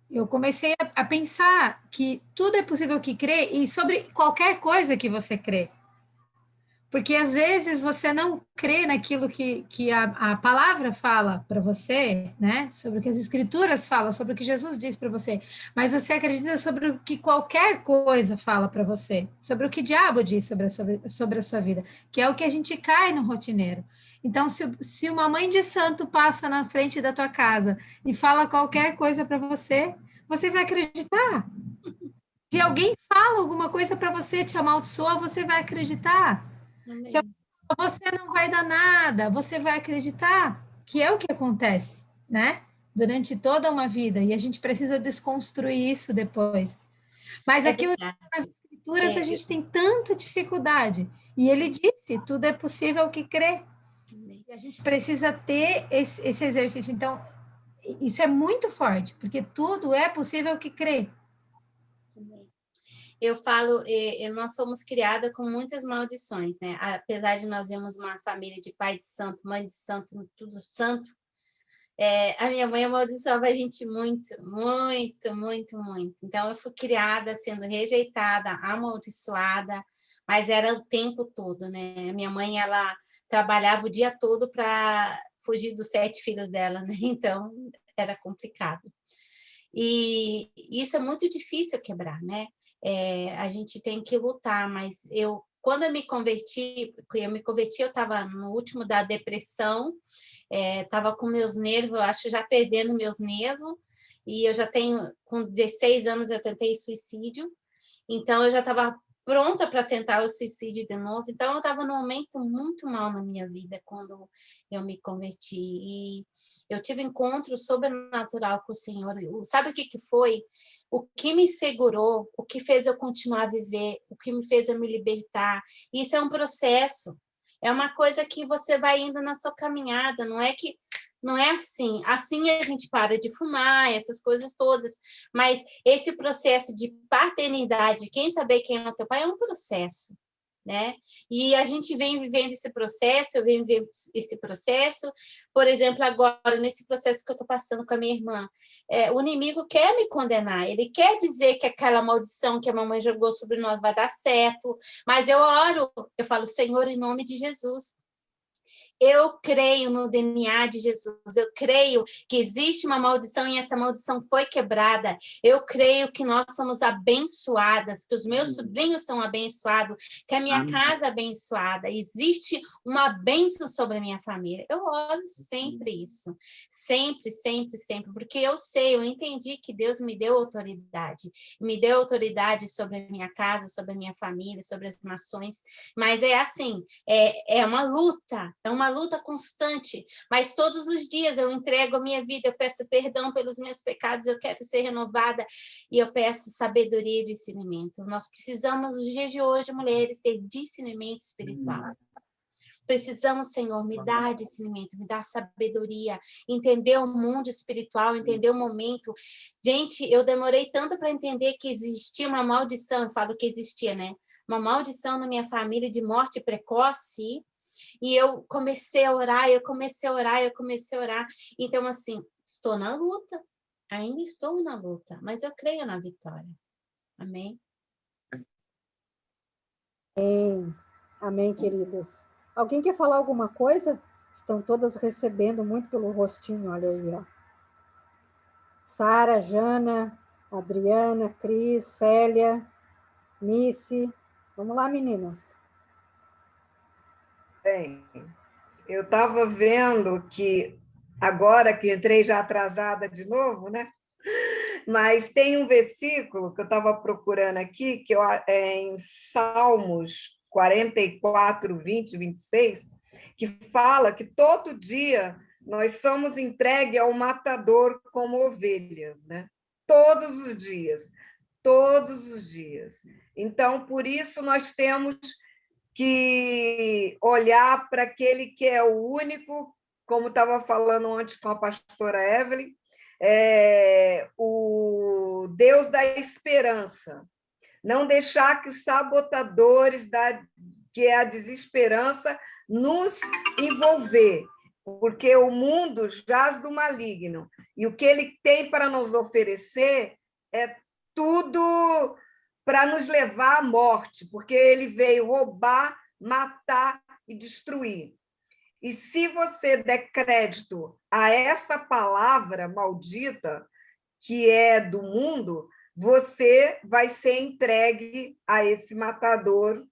eu comecei a pensar que tudo é possível que crê e sobre qualquer coisa que você crê. Porque às vezes você não crê naquilo que a palavra fala para você, né? Sobre o que as escrituras falam, sobre o que Jesus diz para você, mas você acredita sobre o que qualquer coisa fala para você, sobre o que o diabo diz sobre a sua vida, que é o que a gente cai no rotineiro. Então, se uma mãe de santo passa na frente da tua casa e fala qualquer coisa para você, você vai acreditar. Se alguém fala alguma coisa para você, te amaldiçoa, você vai acreditar. Se Amém. você não vai dar nada, você vai acreditar que é o que acontece, né? Durante toda uma vida, e a gente precisa desconstruir isso depois. Mas É aquilo que verdade. está nas escrituras, a É, gente tem tanta dificuldade. E ele disse, tudo é possível que crê. E a gente precisa ter esse exercício. Então, isso é muito forte, porque tudo é possível que crê. eu falo, nós fomos criadas com muitas maldições, né? Apesar de nós termos uma família de pai de santo, mãe de santo, tudo santo, a minha mãe amaldiçoava a gente muito, muito, muito, muito. Então, eu fui criada sendo rejeitada, amaldiçoada, mas era o tempo todo, né? A minha mãe, ela trabalhava o dia todo para fugir dos 7 filhos dela, né? Então, era complicado. E isso é muito difícil quebrar, né? A gente tem que lutar, mas quando eu me converti, eu estava no último da depressão, estava com meus nervos, eu acho já perdendo meus nervos, e eu já tenho, com 16 anos, eu tentei suicídio, então eu já estava pronta para tentar o suicídio de novo. Então eu estava num momento muito mal na minha vida quando eu me converti. E eu tive um encontro sobrenatural com o Senhor. Sabe o que foi? O que me segurou, o que fez eu continuar a viver, o que me fez eu me libertar. Isso é um processo. É uma coisa que você vai indo na sua caminhada, não é assim. Assim a gente para de fumar, essas coisas todas. Mas esse processo de paternidade, quem saber quem é o teu pai, é um processo, né? E a gente vem vivendo esse processo, eu venho vivendo esse processo. Por exemplo, agora, nesse processo que eu estou passando com a minha irmã, o inimigo quer me condenar, ele quer dizer que aquela maldição que a mamãe jogou sobre nós vai dar certo, mas eu oro, eu falo, Senhor, em nome de Jesus, eu creio no DNA de Jesus, eu creio que existe uma maldição e essa maldição foi quebrada. Eu creio que nós somos abençoadas, que os meus sobrinhos são abençoados, que a minha casa é abençoada. Existe uma bênção sobre a minha família. Eu oro sempre isso, sempre, sempre, sempre, porque eu entendi que Deus me deu autoridade sobre a minha casa, sobre a minha família, sobre as nações, mas é assim, é uma luta constante, mas todos os dias eu entrego a minha vida, eu peço perdão pelos meus pecados, eu quero ser renovada e eu peço sabedoria e discernimento. Nós precisamos, nos dias de hoje, mulheres, ter discernimento espiritual. Precisamos, Senhor, me dar discernimento, me dar sabedoria, entender o mundo espiritual, entender o momento. Gente, eu demorei tanto para entender que existia uma maldição, eu falo que existia, né? Uma maldição na minha família de morte precoce, e eu comecei a orar, eu comecei a orar. Então, assim, estou na luta, ainda estou na luta, mas eu creio na vitória. Amém? Amém, amém, queridas. Alguém quer falar alguma coisa? Estão todas recebendo muito pelo rostinho, olha aí, ó. Sara, Jana, Adriana, Cris, Célia, Nice. Vamos lá, meninas. Bem, eu estava vendo que, agora que entrei já atrasada de novo, né? Mas tem um versículo que eu estava procurando aqui, que é em Salmos 44, 20, 26, que fala que todo dia nós somos entregues ao matador como ovelhas, né? Todos os dias, todos os dias. Então, por isso, nós temos que olhar para aquele que é o único, como estava falando antes com a pastora Evelyn, o Deus da esperança. Não deixar que os sabotadores que é a desesperança, nos envolver, porque o mundo jaz do maligno, e o que ele tem para nos oferecer é tudo para nos levar à morte, porque ele veio roubar, matar e destruir. E se você der crédito a essa palavra maldita, que é do mundo, você vai ser entregue a esse matador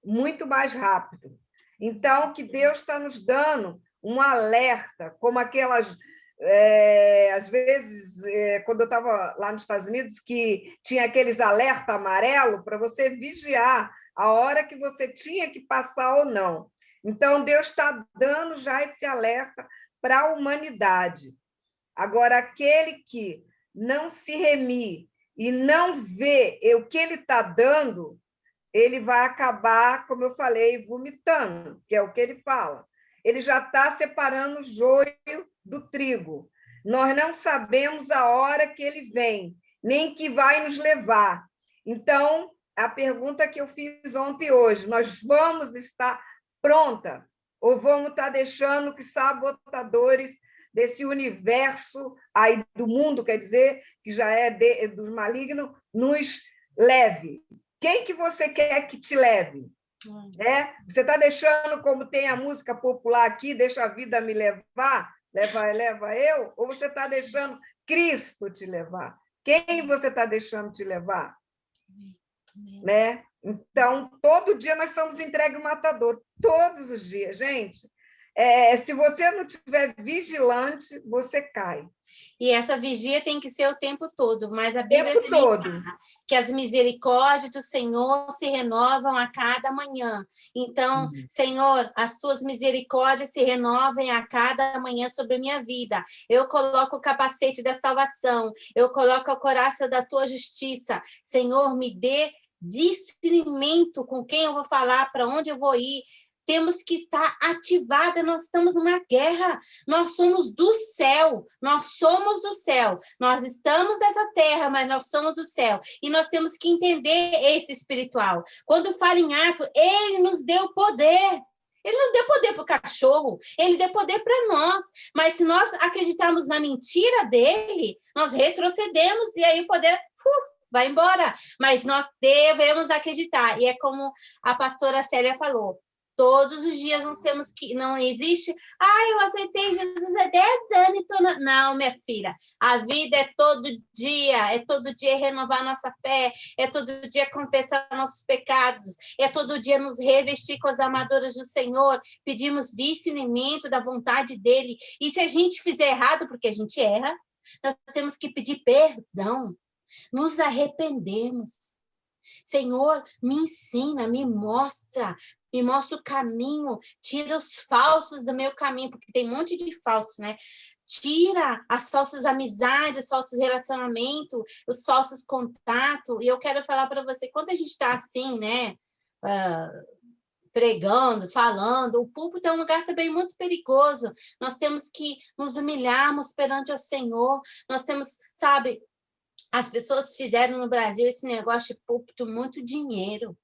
muito mais rápido. Então, que Deus está nos dando um alerta, como aquelas... às vezes, quando eu estava lá nos Estados Unidos, que tinha aqueles alerta amarelo para você vigiar a hora que você tinha que passar ou não. Então, Deus está dando já esse alerta para a humanidade. Agora, aquele que não se remir e não vê o que ele está dando, ele vai acabar, como eu falei, vomitando, que é o que ele fala. Ele já está separando o joio do trigo. Nós não sabemos a hora que ele vem, nem que vai nos levar. Então, a pergunta que eu fiz ontem e hoje, nós vamos estar pronta ou vamos estar deixando que sabotadores desse universo aí do mundo, quer dizer, que já é dos malignos, nos leve? Quem que você quer que te leve? Você está deixando, como tem a música popular aqui, deixa a vida me levar, leva eu? Ou você está deixando Cristo te levar? Quem você está deixando te levar? Né? Então, todo dia nós somos entregues ao matador, todos os dias, gente. Se você não estiver vigilante, você cai. E essa vigia tem que ser o tempo todo, mas a Bíblia também fala que as misericórdias do Senhor se renovam a cada manhã. Então, Senhor, as tuas misericórdias se renovem a cada manhã sobre a minha vida. Eu coloco o capacete da salvação, eu coloco a couraça da tua justiça. Senhor, me dê discernimento com quem eu vou falar, para onde eu vou ir. Temos que estar ativada, nós estamos numa guerra, nós somos do céu, nós somos do céu, nós estamos nessa terra, mas nós somos do céu, e nós temos que entender esse espiritual. Quando fala em Atos, ele nos deu poder. Ele não deu poder para o cachorro, ele deu poder para nós. Mas se nós acreditarmos na mentira dele, nós retrocedemos e aí o poder vai embora. Mas nós devemos acreditar. E é como a pastora Célia falou, todos os dias nós temos que... Não existe... eu aceitei Jesus há 10 anos e tô... Não, minha filha. A vida é todo dia renovar nossa fé, é todo dia confessar nossos pecados, é todo dia nos revestir com as armaduras do Senhor, pedimos discernimento da vontade dele. E se a gente fizer errado, porque a gente erra, nós temos que pedir perdão, nos arrependemos. Senhor, me ensina, me mostra o caminho, tira os falsos do meu caminho, porque tem um monte de falsos, né? Tira as falsas amizades, os falsos relacionamentos, os falsos contatos. E eu quero falar para você, quando a gente está assim, né? Pregando, falando, o púlpito é um lugar também muito perigoso. Nós temos que nos humilharmos perante o Senhor. Nós temos, sabe... As pessoas fizeram no Brasil esse negócio de púlpito, muito dinheiro,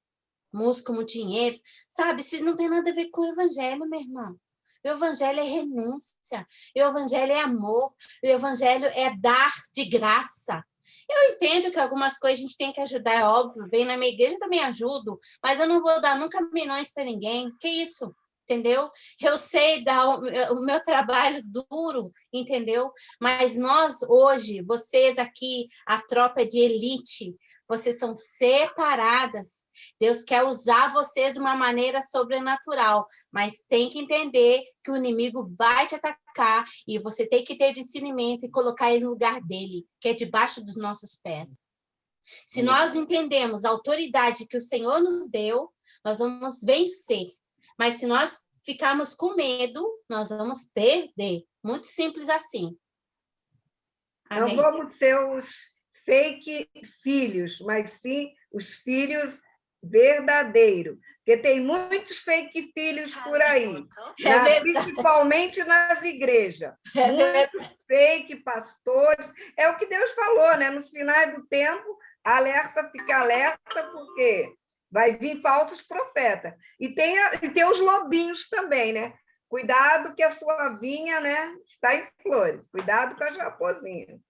música, muito dinheiro, sabe? Isso não tem nada a ver com o evangelho, meu irmão. O evangelho é renúncia, o evangelho é amor, o evangelho é dar de graça. Eu entendo que algumas coisas a gente tem que ajudar, é óbvio, bem na minha igreja eu também ajudo, mas eu não vou dar nunca milhões para ninguém, que isso? Entendeu? Eu sei dar o meu trabalho duro, entendeu? Mas nós hoje, vocês aqui, a tropa de elite, vocês são separadas. Deus quer usar vocês de uma maneira sobrenatural, mas tem que entender que o inimigo vai te atacar e você tem que ter discernimento e colocar ele no lugar dele, que é debaixo dos nossos pés. Se nós entendemos a autoridade que o Senhor nos deu, nós vamos vencer. Mas se nós ficarmos com medo, nós vamos perder. Muito simples assim. Amém? Não vamos ser os fake filhos, mas sim os filhos verdadeiros. Porque tem muitos fake filhos por aí, principalmente nas igrejas. Muitos fake pastores. É o que Deus falou, né? Nos finais do tempo, fica alerta, porque Vai vir falsos profetas. E tem os lobinhos também, né? Cuidado que a sua vinha, né, está em flores. Cuidado com as raposinhas.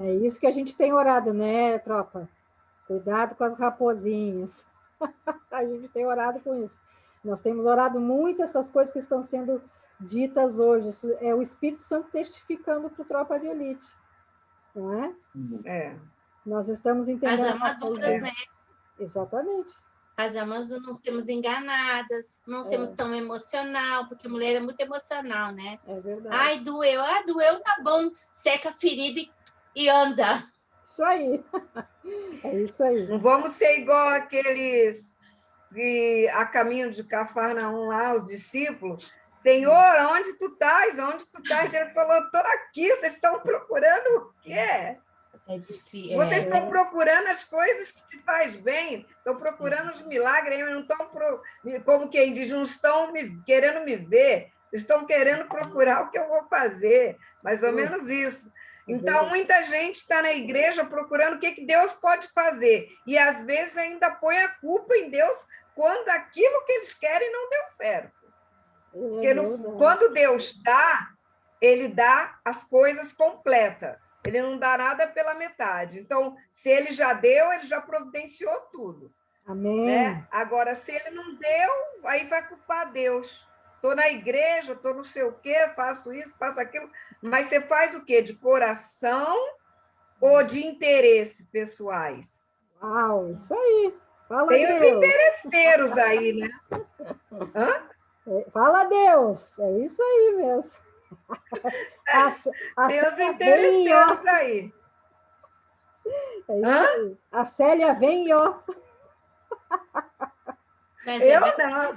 É isso que a gente tem orado, né, tropa? Cuidado com as raposinhas. A gente tem orado com isso. Nós temos orado muito essas coisas que estão sendo ditas hoje. Isso é o Espírito Santo testificando para o Tropa de Elite. Não é? É. Nós estamos entendendo. As armaduras, né? Exatamente. As almas não sermos enganadas, não sermos tão emocional, porque a mulher é muito emocional, né? É verdade. Ai, doeu. Ah, doeu, tá bom. Seca a ferida e anda. Isso aí. É isso aí. Não vamos ser igual aqueles que a caminho de Cafarnaum lá, os discípulos. Senhor, onde tu estás? Onde tu estás? Ele falou, estou aqui, vocês estão procurando o quê? É difícil. Vocês estão procurando as coisas que te faz bem, estão procurando os milagres, não estão, como quem diz, não estão querendo me ver, estão querendo procurar o que eu vou fazer, mais ou menos isso. Então, muita gente está na igreja procurando o que Deus pode fazer, e às vezes ainda põe a culpa em Deus quando aquilo que eles querem não deu certo. Porque quando Deus dá, ele dá as coisas completas. Ele não dá nada pela metade. Então, se ele já deu, ele já providenciou tudo. Amém. Né? Agora, se ele não deu, aí vai culpar Deus. Estou na igreja, estou não sei o quê, faço isso, faço aquilo. Mas você faz o quê? De coração ou de interesse pessoais? Uau, isso aí. Fala Tem Deus. os interesseiros aí, né? Hã? Fala Deus. É isso aí mesmo. Tem os interesseiros aí. É isso aí. A Célia vem, ó. Eu não.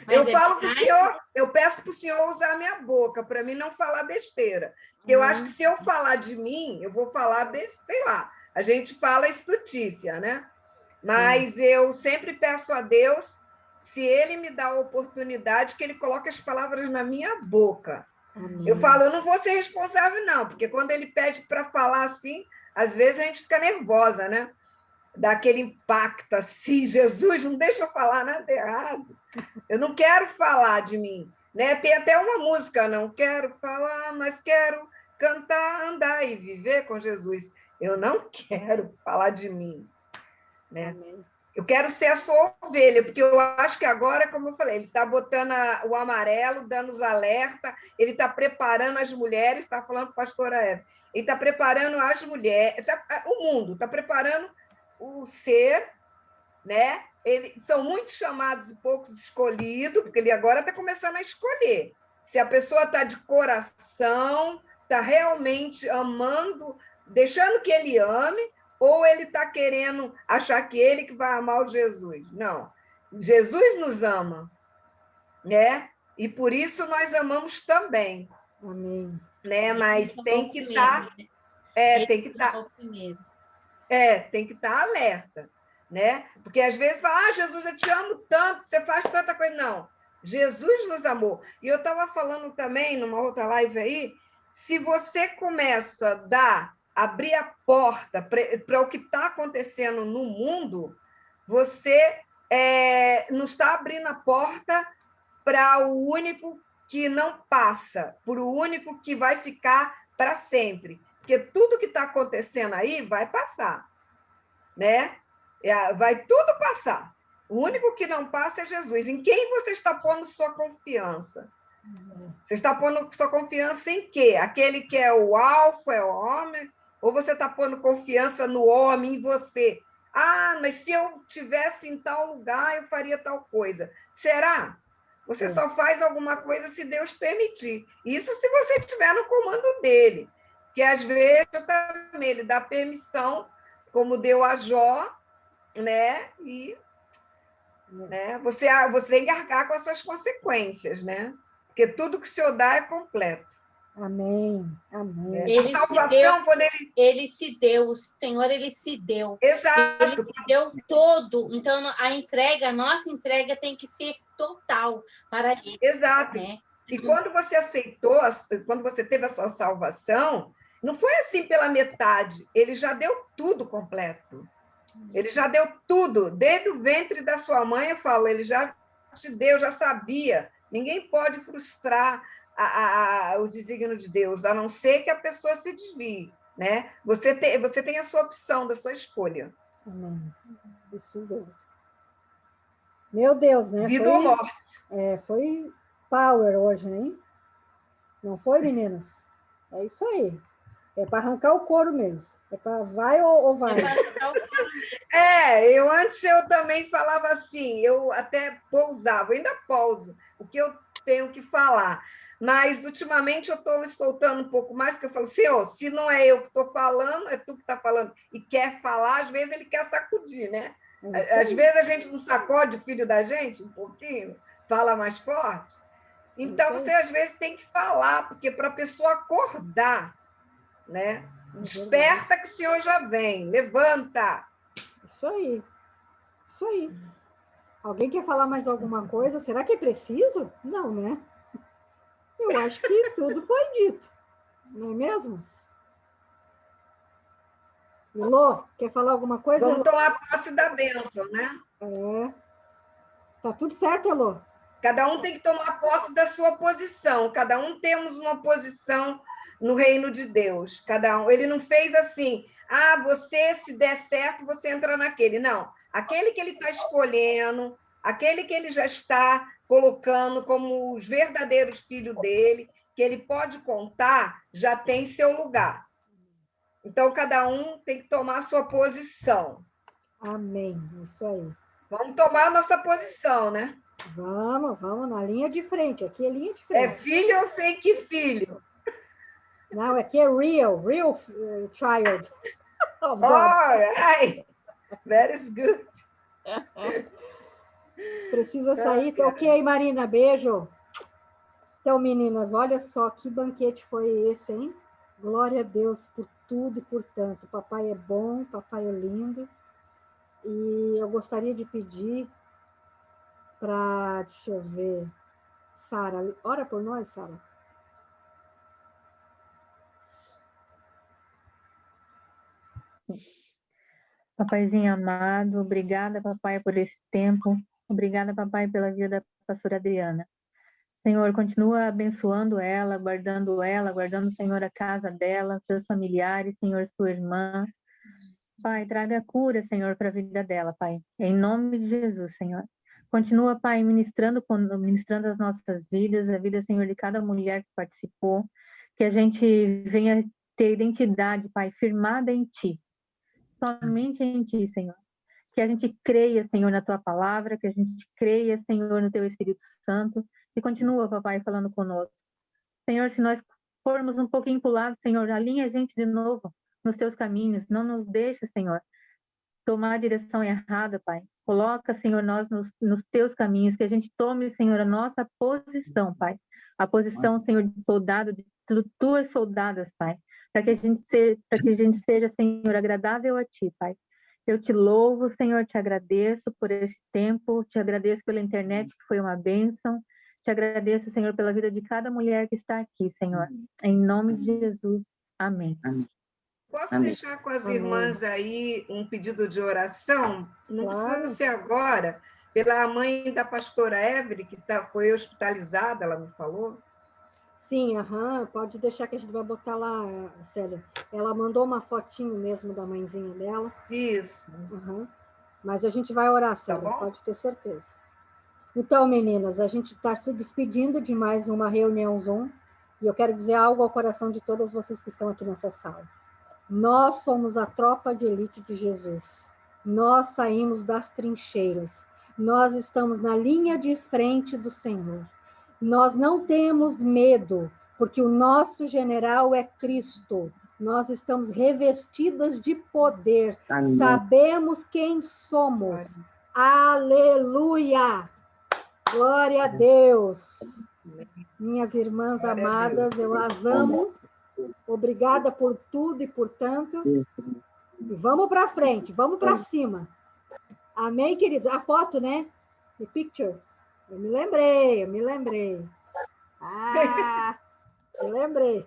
Eu falo para o senhor, eu peço para o senhor usar a minha boca, para mim não falar besteira. Porque eu acho que se eu falar de mim, eu vou falar, sei lá, a gente fala estutícia, né? Mas eu sempre peço a Deus, se ele me dá a oportunidade, que ele coloque as palavras na minha boca. Eu falo, eu não vou ser responsável, não, porque quando ele pede para falar assim, às vezes a gente fica nervosa, né? Dá aquele impacto assim, Jesus, não deixa eu falar nada errado. Eu não quero falar de mim. Né? Tem até uma música, não quero falar, mas quero cantar, andar e viver com Jesus. Eu não quero falar de mim. Né? Eu quero ser a sua ovelha, porque eu acho que agora, como eu falei, ele está botando o amarelo, dando os alertas, ele está preparando as mulheres, está falando para a pastora Eva, ele está preparando as mulheres, o mundo, está preparando o ser, né? São muitos chamados e poucos escolhidos, porque ele agora está começando a escolher. Se a pessoa está de coração, está realmente amando, deixando que ele ame, ou ele está querendo achar que ele que vai amar o Jesus. Não. Jesus nos ama, né? E por isso nós amamos também. Amém. Né? Mas tem que estar... tem que estar... tem que estar alerta, né? Porque às vezes fala, Jesus, eu te amo tanto, você faz tanta coisa. Não, Jesus nos amou. E eu estava falando também, numa outra live aí, se você começa a abrir a porta para o que está acontecendo no mundo, você não está abrindo a porta para o único que não passa, para o único que vai ficar para sempre. Porque tudo que está acontecendo aí vai passar, né? Vai tudo passar. O único que não passa é Jesus. Em quem você está pondo sua confiança? Você está pondo sua confiança em quê? Aquele que é o alfa, é o homem? Ou você está pondo confiança no homem, em você? Ah, mas se eu estivesse em tal lugar, eu faria tal coisa. Será? Você só faz alguma coisa se Deus permitir. Isso se você estiver no comando dele. Que às vezes também ele dá permissão, como deu a Jó, né? E né? Você tem que arcar com as suas consequências, né? Porque tudo que o Senhor dá é completo. Amém. Amém. Ele a salvação, se deu, quando ele se deu, o Senhor, ele se deu. Exato. Ele se deu todo. Então, a nossa entrega tem que ser total para ele. Exato. Né? E quando você aceitou, quando você teve a sua salvação, não foi assim pela metade, ele já deu tudo completo. Ele já deu tudo, desde o ventre da sua mãe, eu falo, ele já te deu, já sabia. Ninguém pode frustrar o desígnio de Deus, a não ser que a pessoa se desvie, né? Você tem a sua opção, da sua escolha. Amém. Isso mesmo. Meu Deus, né? Vida ou morte. Foi power hoje, hein? Não foi, meninas? É isso aí. É para arrancar o couro mesmo. É para vai ou vai? Antes eu também falava assim, eu até pousava, ainda pouso, o que eu tenho que falar. Mas, ultimamente, eu estou me soltando um pouco mais, que eu falo, Senhor, se não é eu que estou falando, é tu que está falando, e quer falar, às vezes ele quer sacudir, né? Às vezes a gente não sacode o filho da gente um pouquinho, fala mais forte. Então, você, às vezes, tem que falar, porque para a pessoa acordar, né? Desperta que o Senhor já vem, levanta. Isso aí. Isso aí. Alguém quer falar mais alguma coisa? Será que é preciso? Não, né? Eu acho que tudo foi dito. Não é mesmo? Elô, quer falar alguma coisa? Vamos Elô? tomar posse da bênção, né? Tá tudo certo, Elô? Cada um tem que tomar posse da sua posição. Cada um temos uma posição no reino de Deus. Cada um. Ele não fez assim, você, se der certo, você entra naquele. Não. Aquele que ele está escolhendo, aquele que ele já está colocando como os verdadeiros filhos dele, que ele pode contar, já tem seu lugar. Então, cada um tem que tomar a sua posição. Amém. Isso aí. Vamos tomar a nossa posição, né? Vamos na linha de frente. Aqui é linha de frente. É filho ou fake filho? Não, aqui é real child. All right. That is good. Precisa sair. Ok, Marina, beijo. Então, meninas, olha só que banquete foi esse, hein? Glória a Deus por tudo e por tanto. Papai é bom, papai é lindo. E eu gostaria de pedir para, deixa eu ver, Sara, ora por nós, Sara. Papaizinho amado, obrigada, papai, por esse tempo. Obrigada, papai, pela vida da pastora Adriana. Senhor, continua abençoando ela, guardando, Senhor, a casa dela, seus familiares, Senhor, sua irmã. Pai, traga cura, Senhor, para a vida dela, Pai. Em nome de Jesus, Senhor. Continua, Pai, ministrando as nossas vidas, a vida, Senhor, de cada mulher que participou. Que a gente venha ter identidade, Pai, firmada em Ti. Somente em Ti, Senhor. Que a gente creia, Senhor, na Tua palavra, que a gente creia, Senhor, no Teu Espírito Santo. E continua, papai, falando conosco. Senhor, se nós formos um pouquinho para o lado, Senhor, alinha a gente de novo nos Teus caminhos. Não nos deixa, Senhor, tomar a direção errada, Pai. Coloca, Senhor, nós nos Teus caminhos, que a gente tome, Senhor, a nossa posição, Pai. A posição, Senhor, de soldado, de Tuas soldadas, Pai. Para que a gente seja, Senhor, agradável a Ti, Pai. Eu te louvo, Senhor, te agradeço por esse tempo, te agradeço pela internet, que foi uma bênção. Te agradeço, Senhor, pela vida de cada mulher que está aqui, Senhor. Em nome de Jesus. Amém. Posso deixar com as irmãs aí um pedido de oração? Não precisa ser agora, pela mãe da pastora Evelyn, que foi hospitalizada, ela me falou. Sim, pode deixar que a gente vai botar lá, Célia. Ela mandou uma fotinho mesmo da mãezinha dela. Isso. Mas a gente vai orar, Célia, pode ter certeza. Então, meninas, a gente está se despedindo de mais uma reunião Zoom. E eu quero dizer algo ao coração de todas vocês que estão aqui nessa sala. Nós somos a tropa de elite de Jesus. Nós saímos das trincheiras. Nós estamos na linha de frente do Senhor. Nós não temos medo, porque o nosso general é Cristo. Nós estamos revestidas de poder. Amém. Sabemos quem somos. Aleluia! Glória a Deus! Minhas irmãs glória amadas, eu as amo. Obrigada por tudo e por tanto. E vamos para frente, vamos para cima. Amém, queridos? A foto, né? The picture. Eu me lembrei. Eu lembrei.